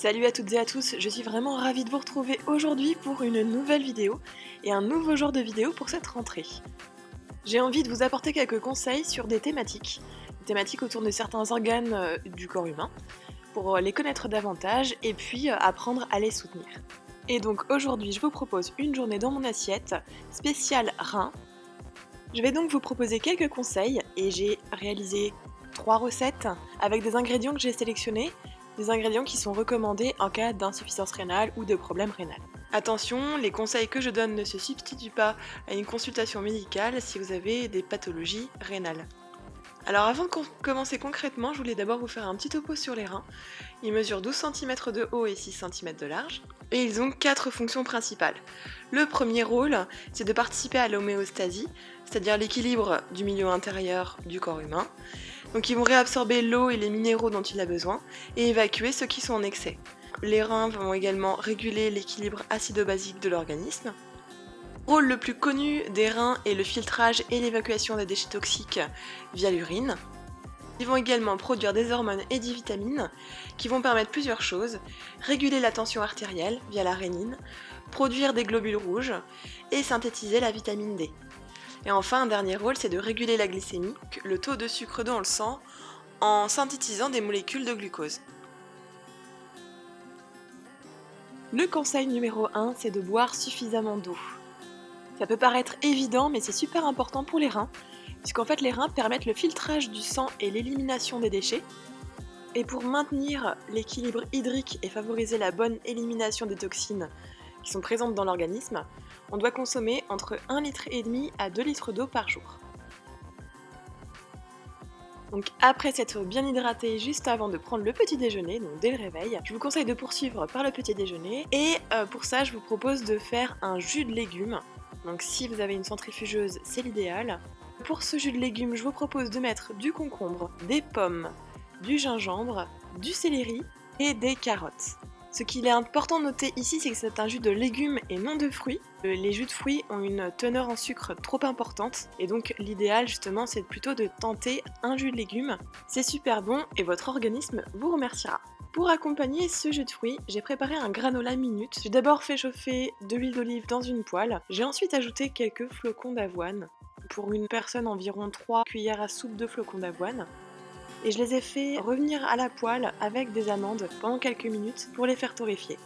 Salut à toutes et à tous, je suis vraiment ravie de vous retrouver aujourd'hui pour une nouvelle vidéo et un nouveau genre de vidéo pour cette rentrée. J'ai envie de vous apporter quelques conseils sur des thématiques autour de certains organes du corps humain, pour les connaître davantage et puis apprendre à les soutenir. Et donc aujourd'hui je vous propose une journée dans mon assiette spéciale rein. Je vais donc vous proposer quelques conseils et j'ai réalisé 3 recettes avec des ingrédients que j'ai sélectionnés, des ingrédients qui sont recommandés en cas d'insuffisance rénale ou de problème rénal. Attention, les conseils que je donne ne se substituent pas à une consultation médicale si vous avez des pathologies rénales. Alors avant de commencer concrètement, je voulais d'abord vous faire un petit topo sur les reins. Ils mesurent 12 cm de haut et 6 cm de large, et ils ont 4 fonctions principales. Le premier rôle, c'est de participer à l'homéostasie, c'est-à-dire l'équilibre du milieu intérieur du corps humain. Donc ils vont réabsorber l'eau et les minéraux dont il a besoin, et évacuer ceux qui sont en excès. Les reins vont également réguler l'équilibre acido-basique de l'organisme. Le rôle le plus connu des reins est le filtrage et l'évacuation des déchets toxiques via l'urine. Ils vont également produire des hormones et des vitamines qui vont permettre plusieurs choses: réguler la tension artérielle via la rénine, produire des globules rouges et synthétiser la vitamine D. Et enfin, un dernier rôle, c'est de réguler la glycémie, le taux de sucre dans le sang, en synthétisant des molécules de glucose. Le conseil numéro 1, c'est de boire suffisamment d'eau. Ça peut paraître évident, mais c'est super important pour les reins, puisqu'en fait les reins permettent le filtrage du sang et l'élimination des déchets. Et pour maintenir l'équilibre hydrique et favoriser la bonne élimination des toxines qui sont présentes dans l'organisme, on doit consommer entre 1,5 litre à 2 litres d'eau par jour. Donc après s'être bien hydraté juste avant de prendre le petit déjeuner, donc dès le réveil, je vous conseille de poursuivre par le petit déjeuner. Et pour ça, je vous propose de faire un jus de légumes. Donc si vous avez une centrifugeuse, c'est l'idéal. Pour ce jus de légumes, je vous propose de mettre du concombre, des pommes, du gingembre, du céleri et des carottes. Ce qu'il est important de noter ici, c'est que c'est un jus de légumes et non de fruits. Les jus de fruits ont une teneur en sucre trop importante, et donc l'idéal justement c'est plutôt de tenter un jus de légumes. C'est super bon et votre organisme vous remerciera. Pour accompagner ce jus de fruits, j'ai préparé un granola minute. J'ai d'abord fait chauffer de l'huile d'olive dans une poêle. J'ai ensuite ajouté quelques flocons d'avoine. Pour une personne, environ 3 cuillères à soupe de flocons d'avoine. Et je les ai fait revenir à la poêle avec des amandes pendant quelques minutes pour les faire torréfier.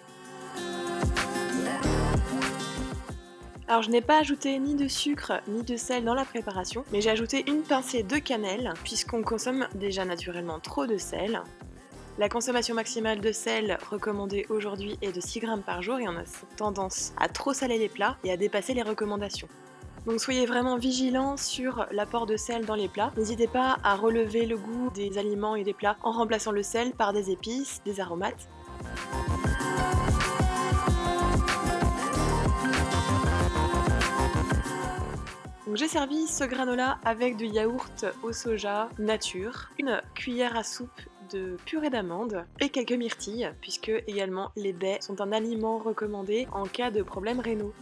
Alors je n'ai pas ajouté ni de sucre ni de sel dans la préparation, mais j'ai ajouté une pincée de cannelle puisqu'on consomme déjà naturellement trop de sel. La consommation maximale de sel recommandée aujourd'hui est de 6 grammes par jour et on a tendance à trop saler les plats et à dépasser les recommandations. Donc soyez vraiment vigilants sur l'apport de sel dans les plats. N'hésitez pas à relever le goût des aliments et des plats en remplaçant le sel par des épices, des aromates. Donc j'ai servi ce granola avec du yaourt au soja nature, une cuillère à soupe de purée d'amandes et quelques myrtilles, puisque également les baies sont un aliment recommandé en cas de problèmes rénaux.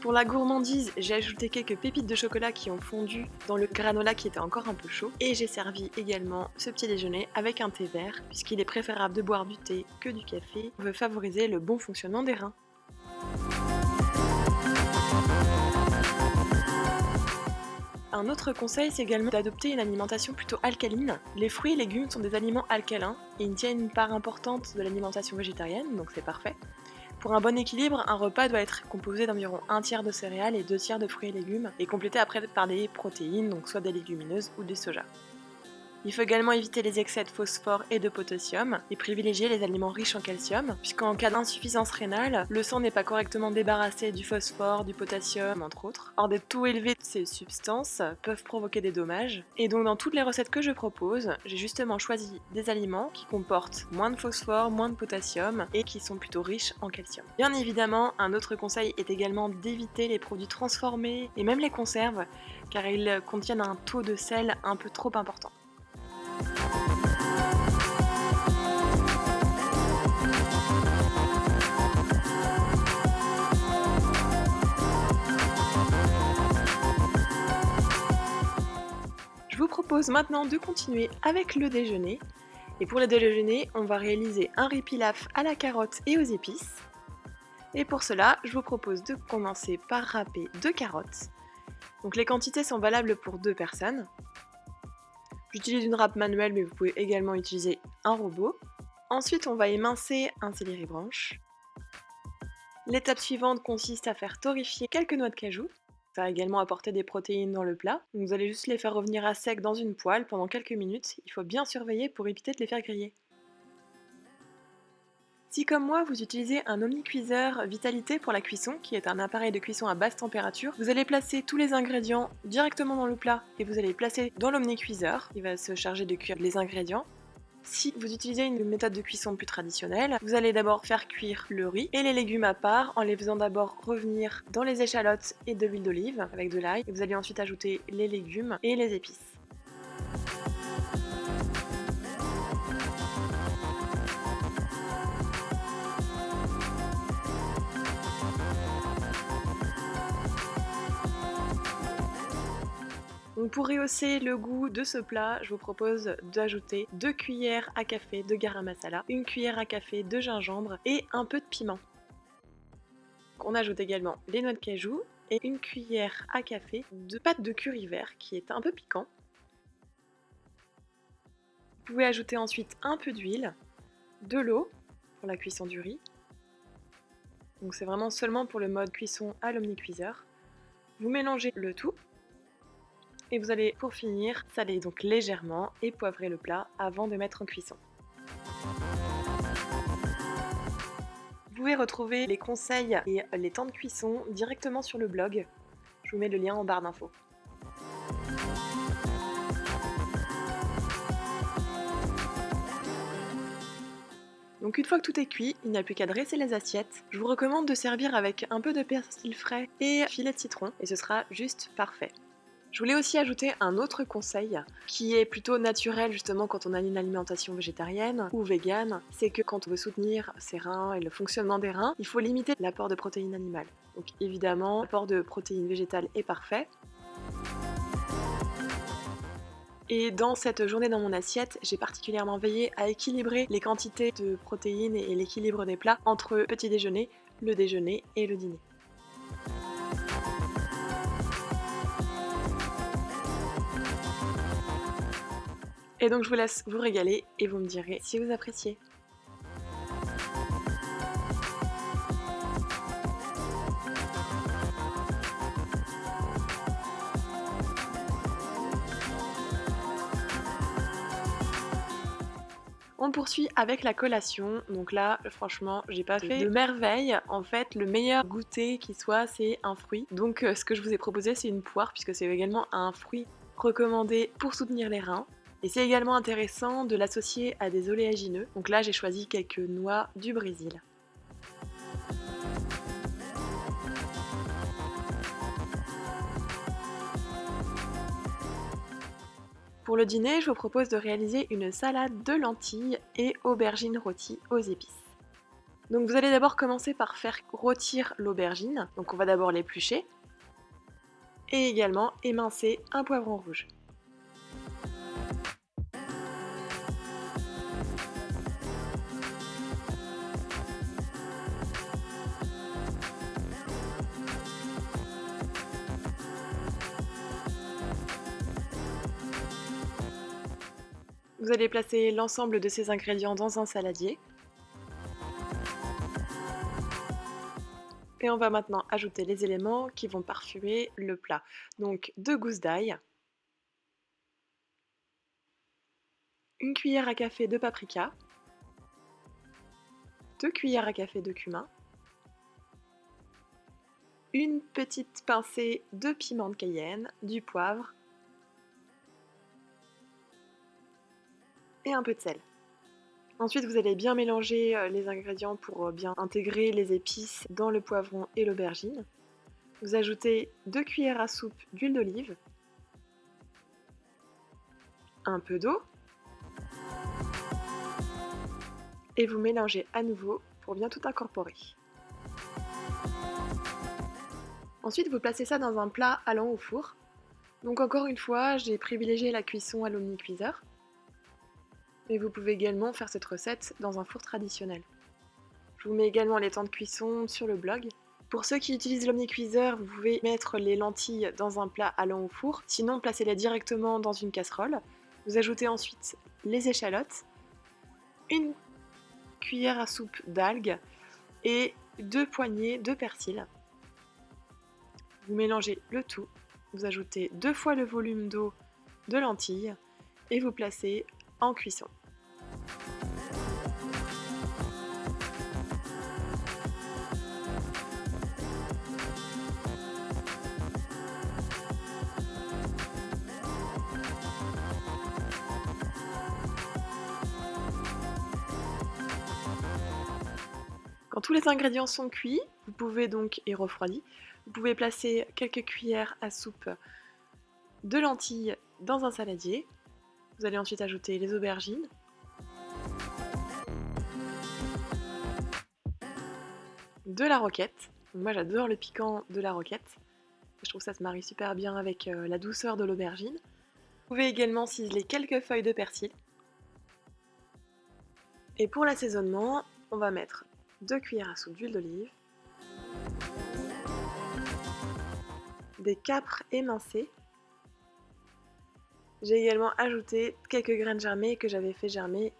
Pour la gourmandise, j'ai ajouté quelques pépites de chocolat qui ont fondu dans le granola qui était encore un peu chaud. Et j'ai servi également ce petit déjeuner avec un thé vert, puisqu'il est préférable de boire du thé que du café. On veut favoriser le bon fonctionnement des reins. Un autre conseil, c'est également d'adopter une alimentation plutôt alcaline. Les fruits et légumes sont des aliments alcalins et ils tiennent une part importante de l'alimentation végétarienne, donc c'est parfait. Pour un bon équilibre, un repas doit être composé d'environ 1/3 de céréales et 2/3 de fruits et légumes, et complété après par des protéines, donc soit des légumineuses ou des soja. Il faut également éviter les excès de phosphore et de potassium et privilégier les aliments riches en calcium, puisqu'en cas d'insuffisance rénale, le sang n'est pas correctement débarrassé du phosphore, du potassium, entre autres. Or, des taux élevés de ces substances peuvent provoquer des dommages. Et donc dans toutes les recettes que je propose, j'ai justement choisi des aliments qui comportent moins de phosphore, moins de potassium et qui sont plutôt riches en calcium. Bien évidemment, un autre conseil est également d'éviter les produits transformés et même les conserves, car ils contiennent un taux de sel un peu trop important. Je vous propose maintenant de continuer avec le déjeuner. Et pour le déjeuner, on va réaliser un riz pilaf à la carotte et aux épices. Et pour cela, je vous propose de commencer par râper 2 carottes. Donc les quantités sont valables pour 2 personnes. J'utilise une râpe manuelle, mais vous pouvez également utiliser un robot. Ensuite, on va émincer un céleri branche. L'étape suivante consiste à faire torréfier quelques noix de cajou. Ça va également apporter des protéines dans le plat. Donc vous allez juste les faire revenir à sec dans une poêle pendant quelques minutes. Il faut bien surveiller pour éviter de les faire griller. Si comme moi vous utilisez un omnicuiseur Vitalité pour la cuisson, qui est un appareil de cuisson à basse température, vous allez placer tous les ingrédients directement dans le plat et vous allez les placer dans l'omnicuiseur. Il va se charger de cuire les ingrédients. Si vous utilisez une méthode de cuisson plus traditionnelle, vous allez d'abord faire cuire le riz et les légumes à part en les faisant d'abord revenir dans les échalotes et de l'huile d'olive avec de l'ail. Vous allez ensuite ajouter les légumes et les épices. Donc pour rehausser le goût de ce plat, je vous propose d'ajouter 2 cuillères à café de garam masala, 1 cuillère à café de gingembre et un peu de piment. On ajoute également les noix de cajou et 1 cuillère à café de pâte de curry vert qui est un peu piquant. Vous pouvez ajouter ensuite un peu d'huile, de l'eau pour la cuisson du riz. Donc c'est vraiment seulement pour le mode cuisson à l'omnicuiseur. Vous mélangez le tout. Et vous allez pour finir saler donc légèrement et poivrer le plat avant de mettre en cuisson. Vous pouvez retrouver les conseils et les temps de cuisson directement sur le blog. Je vous mets le lien en barre d'infos. Donc une fois que tout est cuit, il n'y a plus qu'à dresser les assiettes. Je vous recommande de servir avec un peu de persil frais et filet de citron et ce sera juste parfait. Je voulais aussi ajouter un autre conseil qui est plutôt naturel justement quand on a une alimentation végétarienne ou végane, c'est que quand on veut soutenir ses reins et le fonctionnement des reins, il faut limiter l'apport de protéines animales. Donc évidemment, l'apport de protéines végétales est parfait. Et dans cette journée dans mon assiette, j'ai particulièrement veillé à équilibrer les quantités de protéines et l'équilibre des plats entre le petit déjeuner, le déjeuner et le dîner. Et donc je vous laisse vous régaler et vous me direz si vous appréciez. On poursuit avec la collation, donc là franchement j'ai pas fait de merveille, en fait le meilleur goûter qui soit c'est un fruit, donc ce que je vous ai proposé c'est une poire puisque c'est également un fruit recommandé pour soutenir les reins. Et c'est également intéressant de l'associer à des oléagineux, donc là j'ai choisi quelques noix du Brésil. Pour le dîner, je vous propose de réaliser une salade de lentilles et aubergines rôties aux épices. Donc vous allez d'abord commencer par faire rôtir l'aubergine, donc on va d'abord l'éplucher, et également émincer un poivron rouge. Vous allez placer l'ensemble de ces ingrédients dans un saladier. Et on va maintenant ajouter les éléments qui vont parfumer le plat. Donc 2 gousses d'ail, 1 cuillère à café de paprika, 2 cuillères à café de cumin, une petite pincée de piment de cayenne, du poivre et un peu de sel. Ensuite, vous allez bien mélanger les ingrédients pour bien intégrer les épices dans le poivron et l'aubergine. Vous ajoutez 2 cuillères à soupe d'huile d'olive, un peu d'eau et vous mélangez à nouveau pour bien tout incorporer. Ensuite, vous placez ça dans un plat allant au four. Donc encore une fois, j'ai privilégié la cuisson à l'omnicuiseur. Mais vous pouvez également faire cette recette dans un four traditionnel. Je vous mets également les temps de cuisson sur le blog. Pour ceux qui utilisent l'omnicuiseur, vous pouvez mettre les lentilles dans un plat allant au four, sinon placez-les directement dans une casserole. Vous ajoutez ensuite les échalotes, une cuillère à soupe d'algues et 2 poignées de persil. Vous mélangez le tout, vous ajoutez 2 fois le volume d'eau de lentilles et vous placez en cuisson. Quand tous les ingrédients sont cuits, vous pouvez donc, et refroidis, vous pouvez placer quelques cuillères à soupe de lentilles dans un saladier. Vous allez ensuite ajouter les aubergines, de la roquette. Moi j'adore le piquant de la roquette. Je trouve que ça se marie super bien avec la douceur de l'aubergine. Vous pouvez également ciseler quelques feuilles de persil. Et pour l'assaisonnement, on va mettre 2 cuillères à soupe d'huile d'olive, des capres émincés. J'ai également ajouté quelques graines germées que j'avais fait germer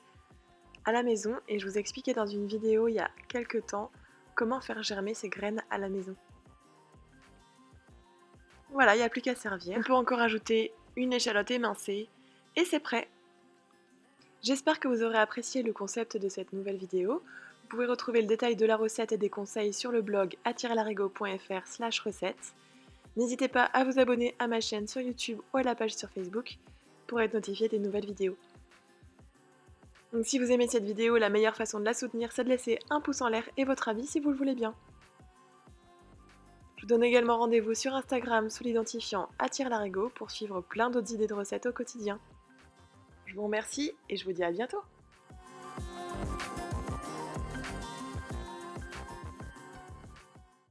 à la maison et je vous expliquais dans une vidéo il y a quelques temps comment faire germer ces graines à la maison. Voilà, il n'y a plus qu'à servir. On peut encore ajouter une échalote émincée et c'est prêt. J'espère que vous aurez apprécié le concept de cette nouvelle vidéo. Vous pouvez retrouver le détail de la recette et des conseils sur le blog @larigot.fr/recette. N'hésitez pas à vous abonner à ma chaîne sur YouTube ou à la page sur Facebook pour être notifié des nouvelles vidéos. Donc si vous aimez cette vidéo, la meilleure façon de la soutenir, c'est de laisser un pouce en l'air et votre avis si vous le voulez bien. Je vous donne également rendez-vous sur Instagram sous l'identifiant @larigot pour suivre plein d'autres idées de recettes au quotidien. Je vous remercie et je vous dis à bientôt.